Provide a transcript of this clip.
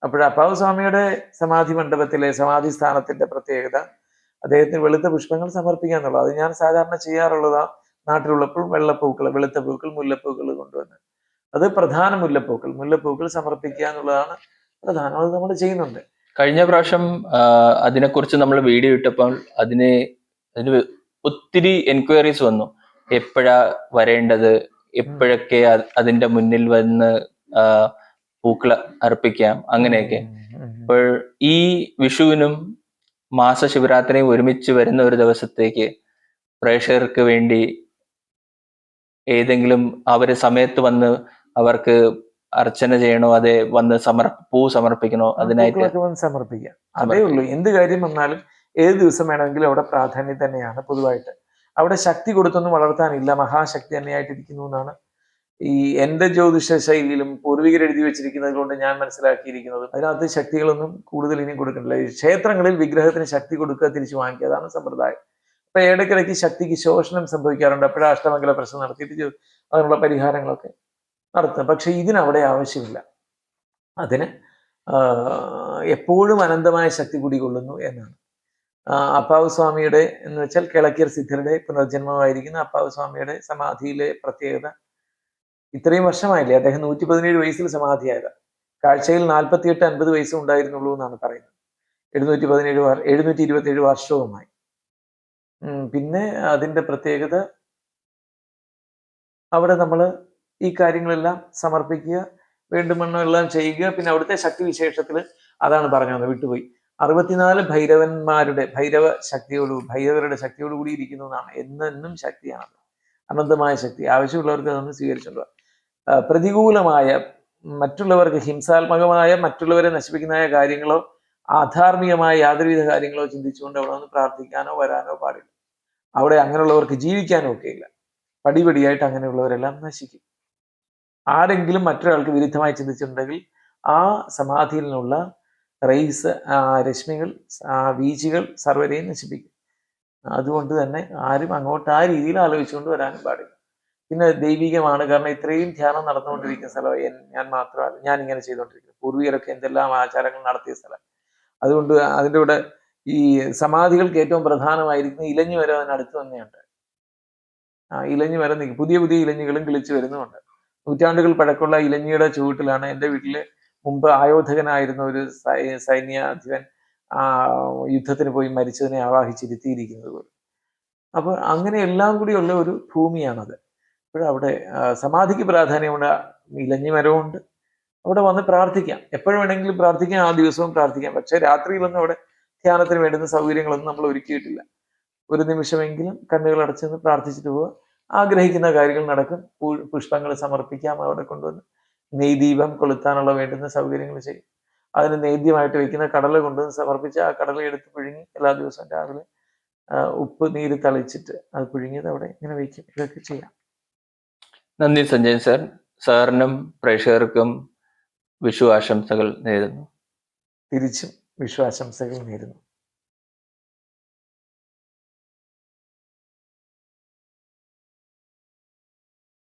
അപ്പോൾ അപ്പാവ് സ്വാമിയുടെ സമാധി മണ്ഡപത്തിലെ സമാധി സ്ഥാനത്തിന്റെ പ്രത്യേകത അദ്ദേഹത്തിന് വെളുത്ത പുഷ്പങ്ങൾ സമർപ്പിക്കുക എന്നുള്ളത്. അത് ഞാൻ സാധാരണ ചെയ്യാറുള്ളതാ. നാട്ടിലുള്ളപ്പോൾ വെള്ളപ്പൂക്കൾ, വെളുത്ത പൂക്കൾ, മുല്ലപ്പൂക്കൾ കൊണ്ടുവന്ന് അത് പ്രധാന മുല്ലപ്പൂക്കൾ സമർപ്പിക്കുക എന്നുള്ളതാണ് പ്രധാനം. അത് നമ്മൾ ചെയ്യുന്നുണ്ട്. കഴിഞ്ഞ പ്രാവശ്യം അതിനെക്കുറിച്ച് നമ്മൾ വീഡിയോ ഇട്ടപ്പോൾ അതിന് ഒത്തിരി എൻക്വയറീസ് വന്നു. എപ്പോഴാ വരേണ്ടത്, എപ്പോഴൊക്കെ അതിന്റെ മുന്നിൽ വന്ന് പൂക്കൾ അർപ്പിക്കാം, അങ്ങനെയൊക്കെ. അപ്പോൾ ഈ വിഷുവിനും മാസശിവരാത്രിയും ഒരുമിച്ച് വരുന്ന ഒരു ദിവസത്തേക്ക് പ്രേക്ഷകർക്ക് വേണ്ടി ഏതെങ്കിലും അവര് സമയത്ത് വന്ന് അവർക്ക് അർച്ചന ചെയ്യണോ, അതെ വന്ന് പൂ സമർപ്പിക്കണോ? അതിനായിട്ട് സമർപ്പിക്കാം. അതേ ഉള്ളൂ. എന്ത് കാര്യം വന്നാലും ഏത് ദിവസം വേണമെങ്കിലും അവിടെ പ്രാധാന്യം തന്നെയാണ് പൊതുവായിട്ട്. അവിടെ ശക്തി കൊടുത്തൊന്നും വളർത്താനില്ല, മഹാശക്തി തന്നെയായിട്ടിരിക്കുന്നു എന്നാണ് ഈ എന്റെ ജ്യോതിഷ ശൈലിയിലും പൂർവികർ എഴുതി വെച്ചിരിക്കുന്നത് കൊണ്ട് ഞാൻ മനസ്സിലാക്കിയിരിക്കുന്നത്. അതിനകത്ത് ശക്തികളൊന്നും കൂടുതൽ ഇനി കൊടുക്കുന്നില്ല. ക്ഷേത്രങ്ങളിൽ വിഗ്രഹത്തിന് ശക്തി കൊടുക്കുക, തിരിച്ചു വാങ്ങിക്കുക, അതാണ് സമ്പ്രദായം. അപ്പൊ ഇടയ്ക്കിടയ്ക്ക് ശക്തിക്ക് ശോഷണം സംഭവിക്കാറുണ്ട്. അപ്പോഴാ അഷ്ടമംഗല പ്രശ്നം നടത്തിയിട്ട് അതിനുള്ള പരിഹാരങ്ങളൊക്കെ നടത്തും. പക്ഷെ ഇതിനവിടെ ആവശ്യമില്ല. അതിന് എപ്പോഴും അനന്തമായ ശക്തി കുടികൊള്ളുന്നു എന്നാണ്. അപ്പാവ് സ്വാമിയുടെ എന്ന് വെച്ചാൽ കിളക്കിയർ സിദ്ധരുടെ പുനർജന്മമായിരിക്കുന്ന അപ്പാവ് സ്വാമിയുടെ സമാധിയിലെ പ്രത്യേകത, ഇത്രയും വർഷമായില്ലേ അദ്ദേഹം 117 വയസ്സിൽ സമാധിയായത്. കാഴ്ചയിൽ 48-50 വയസ്സും ഉണ്ടായിരുന്നുള്ളൂ എന്നാണ് പറയുന്നത്. 727 വർഷവുമായി. പിന്നെ അതിന്റെ പ്രത്യേകത അവിടെ നമ്മൾ ഈ കാര്യങ്ങളെല്ലാം സമർപ്പിക്കുക, വേണ്ടുമെണ്ണം എല്ലാം ചെയ്യുക. പിന്നെ അവിടുത്തെ ശക്തി വിശേഷത്തിൽ അതാണ് പറഞ്ഞത്, വിട്ടുപോയി. 64 ഭൈരവരുടെ ശക്തിയോട് കൂടി ഇരിക്കുന്നു എന്നാണ്. എന്നെന്നും ശക്തിയാണ്, അനന്തമായ ശക്തി. ആവശ്യമുള്ളവർക്ക് അതൊന്ന് സ്വീകരിച്ചുള്ള പ്രതികൂലമായ, മറ്റുള്ളവർക്ക് ഹിംസാത്മകമായ, മറ്റുള്ളവരെ നശിപ്പിക്കുന്നതായ കാര്യങ്ങളോ ആധാർമികമായ യാതൊരുവിധ കാര്യങ്ങളോ ചിന്തിച്ചുകൊണ്ട് അവിടെ ഒന്ന് പ്രാർത്ഥിക്കാനോ വരാനോ പാടില്ല. അവിടെ അങ്ങനെയുള്ളവർക്ക് ജീവിക്കാനോ ഒക്കെ ഇല്ല. പടിപടിയായിട്ട് അങ്ങനെയുള്ളവരെല്ലാം നശിക്കും. ആരെങ്കിലും മറ്റൊരാൾക്ക് വിരുദ്ധമായി ചിന്തിച്ചിട്ടുണ്ടെങ്കിൽ ആ സമാധിയിൽ നിന്നുള്ള രശ്മികൾ, വീചികൾ സർവരെയും നശിപ്പിക്കും. അതുകൊണ്ട് തന്നെ ആരും അങ്ങോട്ട് ആ രീതിയിൽ ആലോചിച്ചുകൊണ്ട് വരാനും പാടില്ല. പിന്നെ ദൈവികമാണ്, കാരണം ഇത്രയും ധ്യാനം നടന്നുകൊണ്ടിരിക്കുന്ന സ്ഥലം ഞാൻ മാത്രമല്ല, ഞാൻ ഇങ്ങനെ ചെയ്തുകൊണ്ടിരിക്കുന്നത്. പൂർവികരൊക്കെ എന്തെല്ലാം ആചാരങ്ങൾ നടത്തിയ സ്ഥലം. അതുകൊണ്ട് അതിൻ്റെ കൂടെ ഈ സമാധികൾക്ക് ഏറ്റവും പ്രധാനമായിരിക്കുന്ന ഇലഞ്ഞു മരം അതിനടുത്ത് തന്നെയുണ്ട്. ഇലഞ്ഞു മരം പുതിയ പുതിയ ഇലഞ്ഞുകളും കിളിച്ചു വരുന്നുമുണ്ട്. നൂറ്റാണ്ടുകൾ പഴക്കമുള്ള ഇലഞ്ഞിയുടെ ചുവട്ടിലാണ് എൻ്റെ വീട്ടില് മുമ്പ് ആയോധകനായിരുന്ന ഒരു സൈന്യാധിപൻ യുദ്ധത്തിന് പോയി മരിച്ചതിനെ ആവാഹിച്ചിരുത്തിയിരിക്കുന്നത് പോലും. അപ്പൊ അങ്ങനെ എല്ലാം കൂടിയുള്ള ഒരു ഭൂമിയാണത്. അവിടെ സമാധിക്ക് പ്രാധാന്യമുണ്ട്, ഇലഞ്ഞി മരമുണ്ട്. അവിടെ വന്ന് പ്രാർത്ഥിക്കാം, എപ്പോഴും വേണമെങ്കിലും പ്രാർത്ഥിക്കാം, ആ ദിവസവും പ്രാർത്ഥിക്കാം. പക്ഷെ രാത്രിയിലൊന്നും അവിടെ ധ്യാനത്തിന് വേണ്ടുന്ന സൗകര്യങ്ങളൊന്നും നമ്മൾ ഒരുക്കിയിട്ടില്ല. ഒരു നിമിഷമെങ്കിലും കണ്ണുകൾ അടച്ചെന്ന് പ്രാർത്ഥിച്ചിട്ട് പോവുക. ആഗ്രഹിക്കുന്ന കാര്യങ്ങൾ നടക്കും. പുഷ്പങ്ങൾ സമർപ്പിക്കാം, അവിടെ കൊണ്ടുവന്ന് നെയ്ദീപം കൊളുത്താനുള്ള വേണ്ടുന്ന സൗകര്യങ്ങൾ ചെയ്യും. അതിന് നേദ്യമായിട്ട് വെക്കുന്ന കടല കൊണ്ടുവന്ന് സമർപ്പിച്ച് ആ കടല എടുത്ത് പുഴുങ്ങി എല്ലാ ദിവസവും രാവിലെ ഉപ്പ് നീര് തളിച്ചിട്ട് അത് പുഴുങ്ങിയത് അവിടെ ഇങ്ങനെ വയ്ക്കും. ഇതൊക്കെ ചെയ്യാം. നന്ദി സഞ്ജയൻ സർ. സാറിനും പ്രേക്ഷകർക്കും വിഷു ആശംസകൾ നേരുന്നു. തിരിച്ചും വിഷു ആശംസകൾ നേരുന്നു.